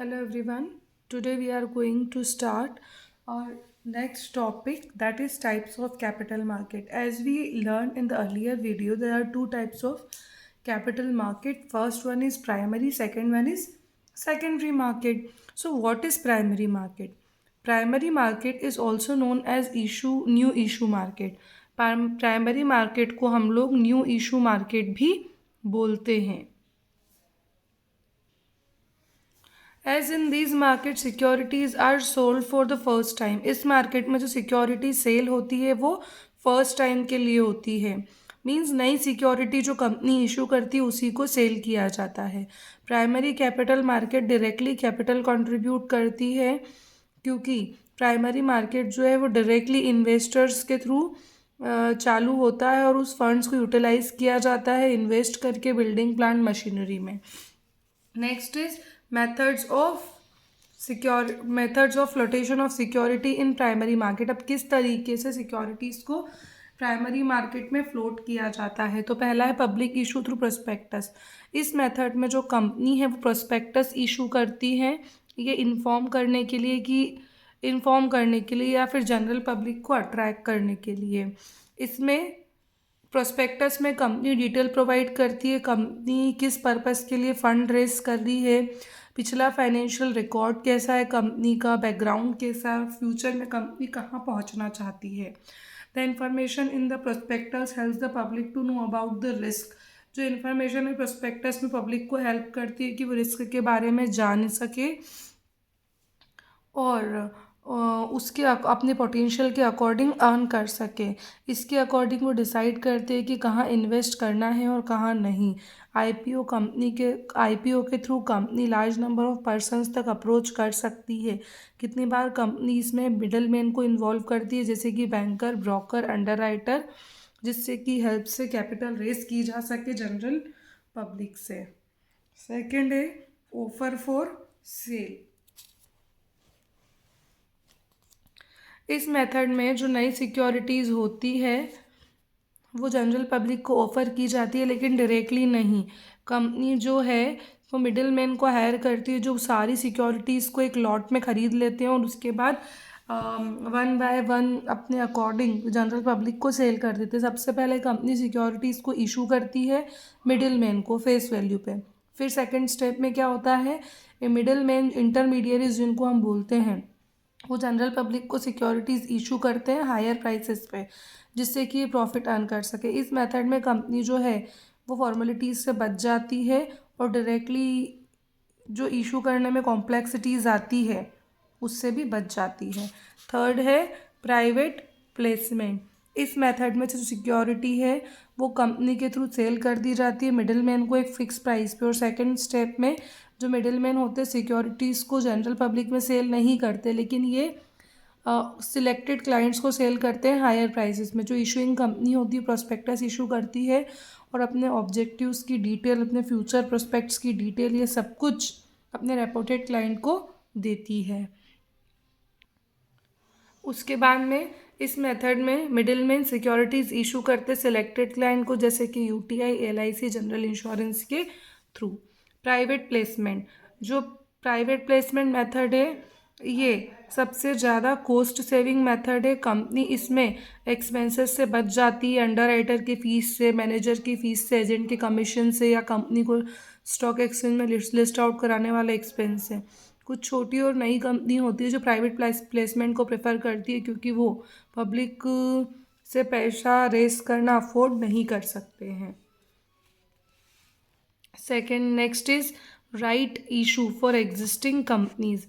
Hello everyone. Today we are going to start our next topic, that is types of capital market. As we learned in the earlier video, there are two types of capital market. First one is primary, second one is secondary market. So what is primary market? Primary market is also known as new issue market. Primary market को हम लोग new issue market भी बोलते हैं. As in these market securities are sold for the first time. इस market में जो security cell होती है वो फर्स्ट टाइम के लिए होती है. मीन्स नई सिक्योरिटी जो कंपनी इशू करती है उसी को सेल किया जाता है. Primary capital market directly capital contribute करती है, क्योंकि प्राइमरी मार्केट जो है वो डायरेक्टली इन्वेस्टर्स के थ्रू चालू होता है और उस फंड्स को यूटिलाइज किया जाता है इन्वेस्ट करके बिल्डिंग प्लांट मशीनरी में. Next is methods of flotation of security in primary market. अब किस तरीके से सिक्योरिटीज़ को प्राइमरी मार्केट में फ्लोट किया जाता है. तो पहला है पब्लिक इशू थ्रू प्रोस्पेक्टस. इस मेथड में जो कंपनी है वो प्रोस्पेक्टस इशू करती है, ये इन्फॉर्म करने के लिए या फिर जनरल पब्लिक को अट्रैक्ट करने के लिए. इसमें प्रोस्पेक्टस में कंपनी डिटेल प्रोवाइड करती है, कंपनी किस पर्पस के लिए फ़ंड रेस कर रही है, पिछला फाइनेंशियल रिकॉर्ड कैसा है कंपनी का, बैकग्राउंड कैसा है, फ्यूचर में कंपनी कहाँ पहुँचना चाहती है. The information in the prospectus helps the public to know about the risk. जो इन्फॉर्मेशन है प्रोस्पेक्टस में पब्लिक को हेल्प करती है कि वो रिस्क के बारे में जान सके और उसके अपने पोटेंशियल के अकॉर्डिंग अर्न कर सके. इसके अकॉर्डिंग वो डिसाइड करते हैं कि कहाँ इन्वेस्ट करना है और कहाँ नहीं. आईपीओ के through company large number of persons तक अप्रोच कर सकती है. कितनी बार कंपनी इसमें मिडल मैन को इन्वॉल्व करती है, जैसे कि बैंकर, ब्रोकर, अंडरराइटर, जिससे कि हेल्प से कैपिटल रेस की जा सके जनरल पब्लिक से. सेकेंड है ऑफर फॉर सेल. इस मेथड में जो नई सिक्योरिटीज़ होती है वो जनरल पब्लिक को ऑफ़र की जाती है, लेकिन डायरेक्टली नहीं. कंपनी जो है वो मिडिल मैन को हायर करती है जो सारी सिक्योरिटीज़ को एक लॉट में ख़रीद लेते हैं और उसके बाद वन बाय वन अपने अकॉर्डिंग जनरल पब्लिक को सेल कर देते हैं. सबसे पहले कंपनी सिक्योरिटीज़ को इशू करती है मिडिल मैन को फेस वैल्यू पे. फिर सेकेंड स्टेप में क्या होता है, मिडिल मैन इंटरमीडियरीज जिनको हम बोलते हैं वो जनरल पब्लिक को सिक्योरिटीज़ इशू करते हैं हायर प्राइसेस पे, जिससे कि प्रॉफिट अर्न कर सके. इस मेथड में कंपनी जो है वो फॉर्मेलिटीज़ से बच जाती है और डायरेक्टली जो इशू करने में कॉम्प्लेक्सिटीज़ आती है उससे भी बच जाती है. थर्ड है प्राइवेट प्लेसमेंट. इस मेथड में जो सिक्योरिटी है वो कंपनी के थ्रू सेल कर दी जाती है मिडिल मैन को एक फ़िक्स प्राइस पे. और सेकंड स्टेप में जो मिडिल मैन होते हैं सिक्योरिटीज़ को जनरल पब्लिक में सेल नहीं करते, लेकिन ये सिलेक्टेड क्लाइंट्स को सेल करते हैं हायर प्राइसेस में. जो इशूइंग कंपनी होती है प्रोस्पेक्टस इशू करती है और अपने ऑब्जेक्टिव्स की डिटेल, अपने फ्यूचर प्रोस्पेक्ट्स की डिटेल, ये सब कुछ अपने रेपुटेड क्लाइंट को देती है. उसके बाद में इस मेथड में मिडिल मैन सिक्योरिटीज़ इशू करते सिलेक्टेड क्लाइंट को, जैसे कि यूटीआई, एलआईसी, जनरल इंश्योरेंस के थ्रू. Private placement. जो प्राइवेट प्लेसमेंट मेथड है ये सबसे ज़्यादा कॉस्ट सेविंग मेथड है. कंपनी इसमें एक्सपेंसेस से बच जाती है, अंडर राइटर की फ़ीस से, मैनेजर की फ़ीस से, एजेंट के कमीशन से, या कंपनी को स्टॉक एक्सचेंज में लिस्ट आउट कराने वाला एक्सपेंस है. कुछ छोटी और नई कंपनी होती है जो प्राइवेट प्लेसमेंट को प्रेफर करती है, क्योंकि वो पब्लिक से पैसा रेस करना अफोर्ड नहीं कर सकते हैं. Second next is right issue for existing companies.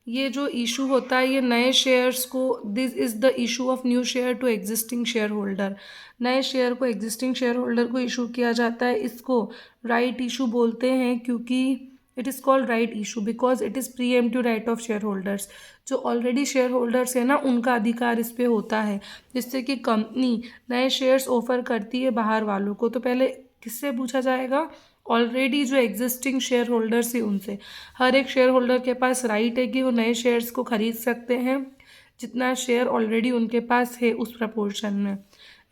ये जो इशू होता है ये नए शेयर्स को, this is the issue of new share to existing share holder. नए शेयर को एग्जिस्टिंग शेयर होल्डर को इशू किया जाता है. इसको राइट इशू बोलते हैं, क्योंकि it is called right issue because it is preemptive right of share holders. जो ऑलरेडी शेयर होल्डर्स है ना उनका अधिकार इस पे होता है. जिससे कि कंपनी नए शेयर्स ऑफर करती है बाहर वालों को, तो पहले किससे पूछा जाएगा, ऑलरेडी जो एग्जिस्टिंग शेयर होल्डर्स है उनसे. हर एक शेयर होल्डर के पास राइट है कि वो नए शेयर्स को ख़रीद सकते हैं जितना शेयर ऑलरेडी उनके पास है उस प्रपोर्शन में.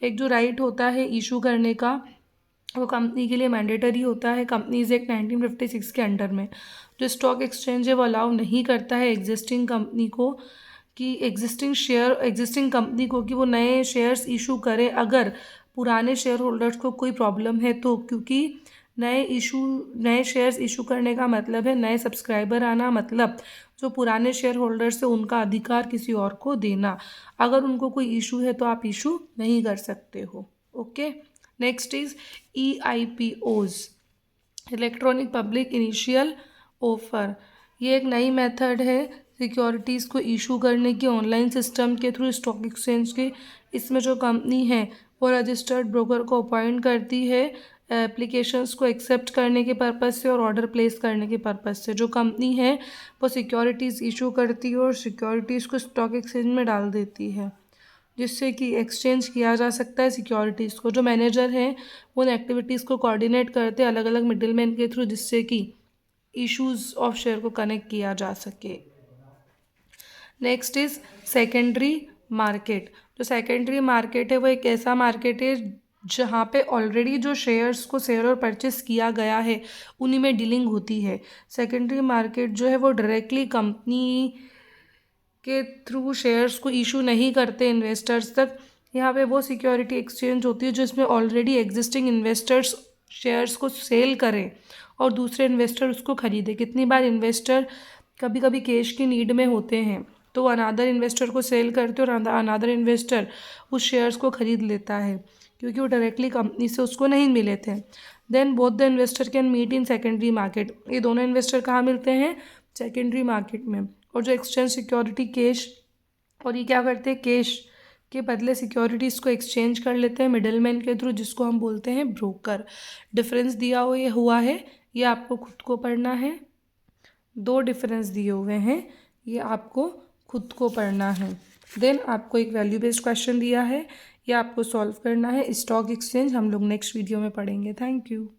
एक जो राइट होता है इशू करने का वो कंपनी के लिए मैंडेटरी होता है कंपनीज एक्ट 1956 के अंडर में. जो स्टॉक एक्सचेंज है वो अलाउ नहीं करता है एग्जिस्टिंग कंपनी को कि एग्जिस्टिंग कंपनी को कि वो नए शेयर्स इशू करे अगर पुराने शेयर होल्डर्स को कोई प्रॉब्लम है तो, क्योंकि नए शेयर्स इशू करने का मतलब है नए सब्सक्राइबर आना, मतलब जो पुराने शेयर होल्डर्स है उनका अधिकार किसी और को देना। अगर उनको कोई इशू है तो आप इशू नहीं कर सकते हो। Okay, next is EIPOs, electronic public initial offer. ये एक नई मेथड है सिक्योरिटीज़ को इशू करने की ऑनलाइन सिस्टम के थ्रू स्टॉक एक्सचेंज के। इसमें जो कंपनी है वो रजिस्टर्ड ब्रोकर को अपॉइंट करती है एप्लीकेशंस को एक्सेप्ट करने के पर्पज़ से और ऑर्डर प्लेस करने के पर्पज़ से। जो कंपनी है वो सिक्योरिटीज़ इशू करती है और सिक्योरिटीज़ को स्टॉक एक्सचेंज में डाल देती है, जिससे कि एक्सचेंज किया जा सकता है सिक्योरिटीज़ को। जो मैनेजर हैं वो उन एक्टिविटीज़ को कोऑर्डिनेट करते हैं अलग अलग मिडिलमैन के थ्रू, जिससे कि इश्यूज ऑफ शेयर को कनेक्ट किया जा सके। Next is secondary market. जो सेकेंडरी मार्केट है वो एक ऐसा मार्केट है जहाँ पे ऑलरेडी जो शेयर्स को सेल और परचेस किया गया है उन्हीं में डीलिंग होती है। सेकेंडरी मार्केट जो है वो डायरेक्टली कंपनी के थ्रू शेयर्स को इशू नहीं करते इन्वेस्टर्स तक। यहाँ पे वो सिक्योरिटी एक्सचेंज होती है जिसमें ऑलरेडी एग्जिस्टिंग इन्वेस्टर्स शेयर्स को सेल करें और दूसरे इन्वेस्टर उसको खरीदे। कितनी बार इन्वेस्टर कभी कभी कैश की नीड में होते हैं तो अनादर इन्वेस्टर को सेल करते और अनादर इन्वेस्टर उस शेयर्स को खरीद लेता है क्योंकि वो डायरेक्टली कंपनी से उसको नहीं मिले थे। Then both the investor can meet in secondary market. ये दोनों इन्वेस्टर कहाँ मिलते हैं? सेकेंडरी मार्केट में। और जो एक्सचेंज सिक्योरिटी कैश, और ये क्या करते हैं, कैश के बदले सिक्योरिटीज़ को एक्सचेंज कर लेते हैं मिडलमैन के थ्रू, जिसको हम बोलते हैं ब्रोकर। डिफरेंस दिया हुआ है, ये आपको खुद को पढ़ना है। 2 डिफरेंस दिए हुए हैं, ये आपको खुद को पढ़ना है। देन आपको एक वैल्यू बेस्ड क्वेश्चन दिया है, ये आपको सॉल्व करना है। स्टॉक एक्सचेंज हम लोग नेक्स्ट वीडियो में पढ़ेंगे। Thank you.